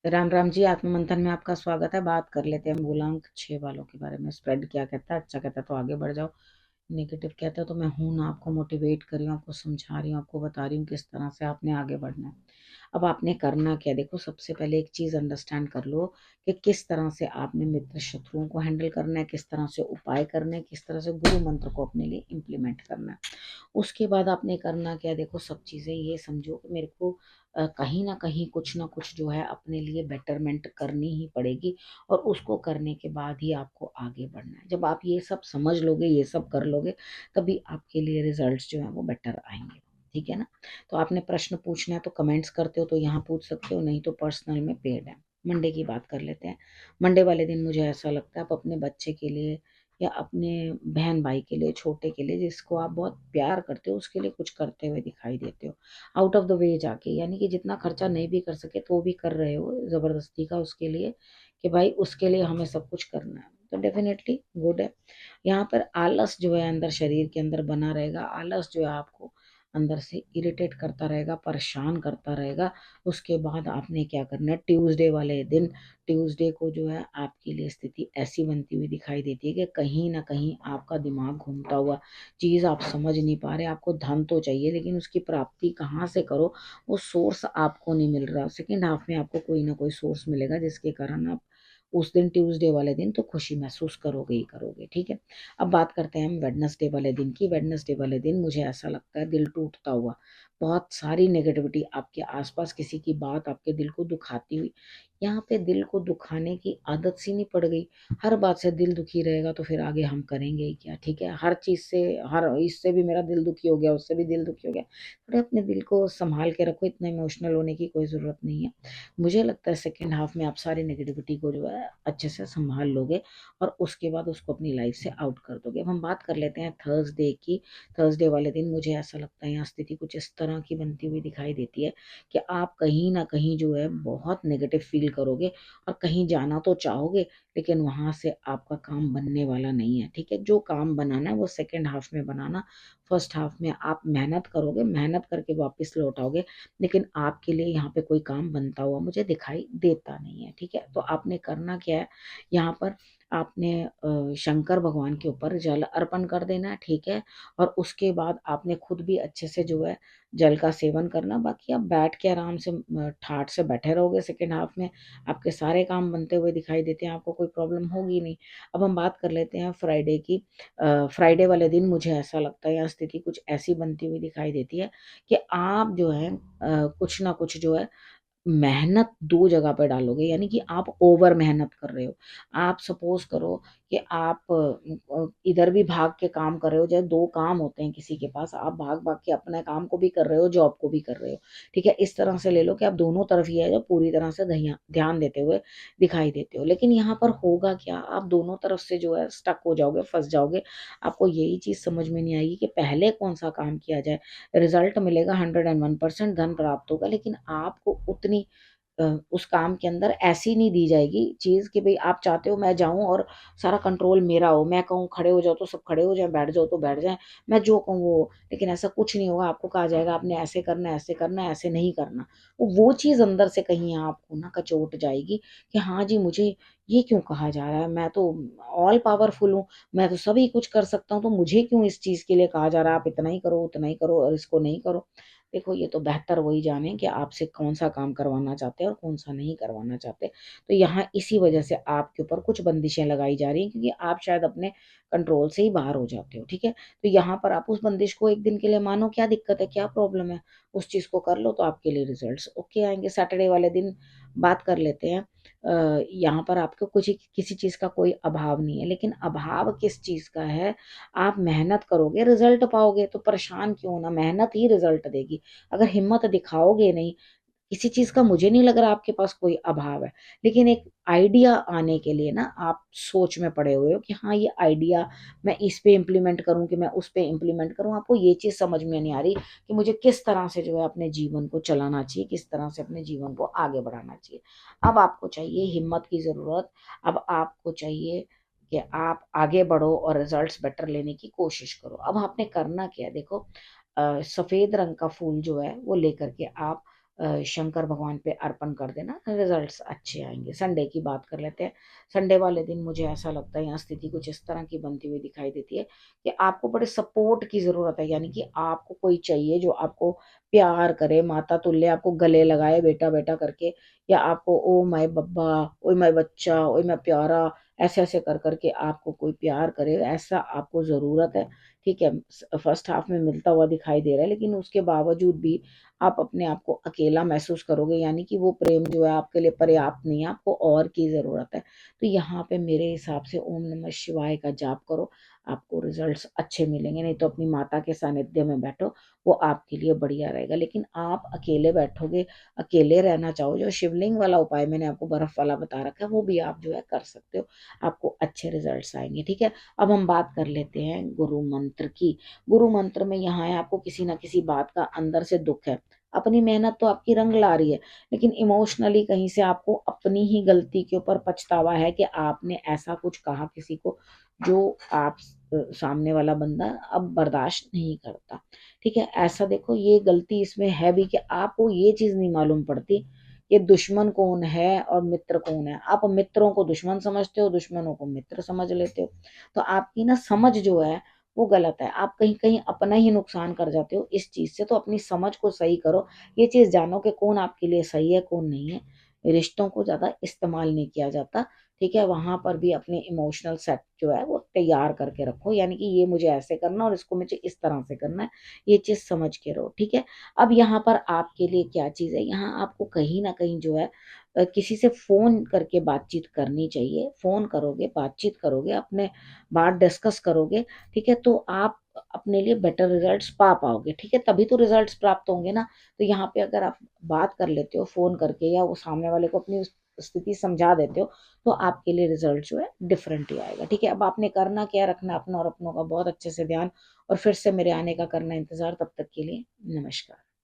राम राम जी। आत्म मंथन में आपका स्वागत है। बात कर लेते हैं मूलांक 6 वालों के बारे में। स्प्रेड क्या कहता है? अच्छा कहता है तो आगे बढ़ जाओ, नेगेटिव कहता है तो मैं हूं ना, आपको मोटिवेट कर रही हूँ, आपको समझा रही हूँ, आपको बता रही हूँ किस तरह से आपने आगे बढ़ना है। अब आपने करना क्या? देखो, सबसे पहले एक चीज अंडरस्टैंड कर लो कि किस तरह से आपने मित्र शत्रुओं को हैंडल करना है, किस तरह से उपाय करने, किस तरह से गुरु मंत्र को अपने लिए इम्प्लीमेंट करना है। उसके बाद आपने करना क्या? देखो, सब चीज़ें ये समझो कि मेरे को कहीं ना कहीं कुछ ना कुछ जो है अपने लिए बेटरमेंट करनी ही पड़ेगी, और उसको करने के बाद ही आपको आगे बढ़ना है। जब आप ये सब समझ लोगे, ये सब कर लोगे, तभी आपके लिए रिजल्ट्स जो है वो बेटर आएंगे। ठीक है ना? तो आपने प्रश्न पूछना है तो कमेंट्स करते हो तो यहाँ पूछ सकते हो, नहीं तो पर्सनल में पेड है। मंडे की बात कर लेते हैं। मंडे वाले दिन मुझे ऐसा लगता है आप अपने बच्चे के लिए या अपने बहन भाई के लिए, छोटे के लिए, जिसको आप बहुत प्यार करते हो, उसके लिए कुछ करते हुए दिखाई देते हो। आउट ऑफ द वे जाके, यानी कि जितना खर्चा नहीं भी कर सके तो भी कर रहे हो जबरदस्ती का उसके लिए, कि भाई उसके लिए हमें सब कुछ करना है, तो डेफिनेटली गुड है। यहाँ पर आलस जो है अंदर शरीर के अंदर बना रहेगा। आलस जो है आपको अंदर से इरिटेट करता रहेगा, परेशान करता रहेगा। उसके बाद आपने क्या करना है? ट्यूसडे वाले दिन, ट्यूसडे को जो है आपके लिए स्थिति ऐसी बनती हुई दिखाई देती है कि कहीं ना कहीं आपका दिमाग घूमता हुआ, चीज़ आप समझ नहीं पा रहे। आपको धन तो चाहिए लेकिन उसकी प्राप्ति कहाँ से करो, वो सोर्स आपको नहीं मिल रहा। सेकेंड हाफ में आपको कोई ना कोई सोर्स मिलेगा जिसके कारण आप उस दिन, ट्यूसडे वाले दिन, तो खुशी महसूस करोगे ही करोगे। ठीक है? अब बात करते हैं हम वेडनेसडे वाले दिन की। वेडनेसडे वाले दिन मुझे ऐसा लगता है दिल टूटता हुआ, बहुत सारी नेगेटिविटी आपके आसपास, किसी की बात आपके दिल को दुखाती हुई। यहाँ पे दिल को दुखाने की आदत सी नहीं पड़ गई? हर बात से दिल दुखी रहेगा तो फिर आगे हम करेंगे ही क्या? ठीक है? हर चीज से, हर इससे भी मेरा दिल दुखी हो गया, उससे भी दिल दुखी हो गया। थोड़ा अपने दिल को संभाल के रखो, इतना इमोशनल होने की कोई जरूरत नहीं है। मुझे लगता है सेकेंड हाफ में आप सारी नेगेटिविटी को जो है अच्छे से संभाल लोगे, और उसके बाद उसको अपनी लाइफ से आउट कर दोगे। अब हम बात कर लेते हैं थर्सडे की। थर्सडे वाले दिन मुझे ऐसा लगता है यहाँ स्थिति कुछ इस तरह की बनती हुई दिखाई देती है कि आप कहीं ना कहीं जो है बहुत नेगेटिव फील करोगे, और कहीं जाना तो चाहोगे लेकिन वहां से आपका काम बनने वाला नहीं है। ठीक है? जो काम बनाना है वो सेकेंड हाफ में बनाना। फर्स्ट हाफ में आप मेहनत करोगे, मेहनत करके वापस लौट आओगे, लेकिन आपके लिए यहाँ पे कोई काम बनता हुआ मुझे दिखाई देता नहीं है। ठीक है? तो आपने करना क्या है? यहाँ पर आपने शंकर भगवान के ऊपर जल अर्पण कर देना है। ठीक है? और उसके बाद आपने खुद भी अच्छे से जो है जल का सेवन करना। बाकी आप बैठ के आराम से ठाट से बैठे रहोगे, सेकेंड हाफ में आपके सारे काम बनते हुए दिखाई देते हैं, आपको कोई प्रॉब्लम होगी नहीं। अब हम बात कर लेते हैं फ्राइडे की। फ्राइडे वाले दिन मुझे ऐसा लगता है यहाँ स्थिति कुछ ऐसी बनती हुई दिखाई देती है कि आप जो है कुछ ना कुछ जो है मेहनत दो जगह पे डालोगे, यानी कि आप ओवर मेहनत कर रहे हो। आप सपोज करो कि आप इधर भी भाग के काम कर रहे हो, जैसे दो काम होते हैं किसी के पास, आप भाग भाग के अपने काम को भी कर रहे हो, जॉब को भी कर रहे हो। ठीक है? इस तरह से ले लो कि आप दोनों तरफ ही है जो पूरी तरह से ध्यान देते हुए दिखाई देते हो। लेकिन यहाँ पर होगा क्या? आप दोनों तरफ से जो है स्टक हो जाओगे, फंस जाओगे। आपको यही चीज समझ में नहीं आएगी कि पहले कौन सा काम किया जाए। रिजल्ट मिलेगा 101%, धन प्राप्त होगा, लेकिन आपको उतनी उस काम के अंदर ऐसी नहीं दी जाएगी चीज कि भाई आप चाहते हो मैं जाऊं और सारा कंट्रोल मेरा हो, मैं कहूँ खड़े हो जाओ तो सब खड़े हो जाए, बैठ जाओ तो बैठ जाए, मैं जो कहूँ वो हो। लेकिन ऐसा कुछ नहीं होगा। आपको कहा जाएगा आपने ऐसे करना है, ऐसे करना है, ऐसे नहीं करना। वो चीज अंदर से कहीं आपको ना कचोट जाएगी कि हाँ जी, मुझे ये क्यों कहा जा रहा है? मैं तो ऑल पावरफुल हूँ, मैं तो सभी कुछ कर सकता हूँ, तो मुझे क्यों इस चीज के लिए कहा जा रहा है आप इतना ही करो, उतना ही करो और इसको नहीं करो? देखो, ये तो बेहतर वही जाने कि आपसे कौन सा काम करवाना चाहते हैं और कौन सा नहीं करवाना चाहते। तो यहाँ इसी वजह से आपके ऊपर कुछ बंदिशें लगाई जा रही हैं, क्योंकि आप शायद अपने कंट्रोल से ही बाहर हो जाते हो। ठीक है? तो यहाँ पर आप उस बंदिश को एक दिन के लिए मानो, क्या दिक्कत है, क्या प्रॉब्लम है? उस चीज को कर लो तो आपके लिए रिजल्ट्स ओके आएंगे। सैटरडे वाले दिन बात कर लेते हैं। यहाँ पर आपको कुछ किसी चीज का कोई अभाव नहीं है, लेकिन अभाव किस चीज का है? आप मेहनत करोगे रिजल्ट पाओगे, तो परेशान क्यों होना? मेहनत ही रिजल्ट देगी। अगर हिम्मत दिखाओगे नहीं किसी चीज का, मुझे नहीं लग रहा आपके पास कोई अभाव है, लेकिन एक आइडिया आने के लिए ना आप सोच में पड़े हुए हो कि हाँ ये आइडिया मैं इस पे इम्प्लीमेंट करूं कि मैं उस पे इम्प्लीमेंट करूं। आपको ये चीज समझ में नहीं आ रही कि मुझे किस तरह से जो है अपने जीवन को चलाना चाहिए, किस तरह से अपने जीवन को आगे बढ़ाना चाहिए। अब आपको चाहिए हिम्मत की जरूरत। अब आपको चाहिए कि आप आगे बढ़ो और रिजल्ट्स बेटर लेने की कोशिश करो। अब आपने करना क्या है? देखो, सफेद रंग का फूल जो है वो लेकर के आप शंकर भगवान पे अर्पण कर देना, रिजल्ट्स अच्छे आएंगे। संडे की बात कर लेते हैं। संडे वाले दिन मुझे ऐसा लगता है यहाँ स्थिति कुछ इस तरह की बनती हुई दिखाई देती है कि आपको बड़े सपोर्ट की जरूरत है, यानी कि आपको कोई चाहिए जो आपको प्यार करे, माता तुल्य आपको गले लगाए बेटा बेटा करके, या आपको ओ माय बब्बा, ओ माय बच्चा, ओ माय प्यारा, ऐसे ऐसे कर करके आपको कोई प्यार करे, ऐसा आपको जरूरत है। ठीक है, फर्स्ट हाफ में मिलता हुआ दिखाई दे रहा है, लेकिन उसके बावजूद भी आप अपने आप को अकेला महसूस करोगे, यानी कि वो प्रेम जो है आपके लिए पर्याप्त नहीं है, आपको और की जरूरत है। तो यहाँ पे मेरे हिसाब से ओम नमः शिवाय का जाप करो, आपको रिजल्ट्स अच्छे मिलेंगे। नहीं तो अपनी माता के सानिध्य में बैठो, वो आपके लिए बढ़िया रहेगा। लेकिन आप अकेले बैठोगे, अकेले रहना चाहो, जो शिवलिंग वाला उपाय मैंने आपको बर्फ वाला बता रखा है, वो भी आप जो है कर सकते हो, आपको अच्छे रिजल्ट्स आएंगे। ठीक है, अब हम बात कर लेते हैं गुरु मंत्र की। गुरु मंत्र में यहाँ है, आपको किसी ना किसी बात का अंदर से दुख है, अपनी मेहनत तो आपकी रंग ला रही है, लेकिन इमोशनली कहीं से आपको अपनी ही गलती के ऊपर पछतावा है कि आपने ऐसा कुछ कहा किसी को जो आप सामने वाला बंदा अब बर्दाश्त नहीं करता। ठीक है, ऐसा देखो, ये गलती इसमें है भी कि आपको ये चीज नहीं मालूम पड़ती कि दुश्मन कौन है और मित्र कौन है। आप मित्रों को दुश्मन समझते हो, दुश्मनों को मित्र समझ लेते हो। तो आपकी ना समझ जो है वो गलत है, आप कहीं कहीं अपना ही नुकसान कर जाते हो इस चीज से। तो अपनी समझ को सही करो, ये चीज जानो कि कौन आपके लिए सही है कौन नहीं है। रिश्तों को ज्यादा इस्तेमाल नहीं किया जाता। ठीक है, वहां पर भी अपने इमोशनल सेट जो है वो तैयार करके रखो, यानी कि ये मुझे ऐसे करना और इसको मुझे इस तरह से करना है, ये चीज समझ के रहो। ठीक है, अब यहाँ पर आपके लिए क्या चीज है, यहाँ आपको कहीं ना कहीं जो है किसी से फोन करके बातचीत करनी चाहिए। फोन करोगे, बातचीत करोगे, अपने बात डिस्कस करोगे, ठीक है, तो आप अपने लिए बेटर रिजल्ट्स पा पाओगे। ठीक है, तभी तो रिजल्ट्स प्राप्त होंगे ना। तो यहाँ पे अगर आप बात कर लेते हो फोन करके, या वो सामने वाले को अपनी स्थिति समझा देते हो, तो आपके लिए रिजल्ट जो है डिफरेंट ही आएगा। ठीक है, अब आपने करना क्या, रखना अपना और अपनों का बहुत अच्छे से ध्यान, और फिर से मेरे आने का करना इंतजार। तब तक के लिए नमस्कार।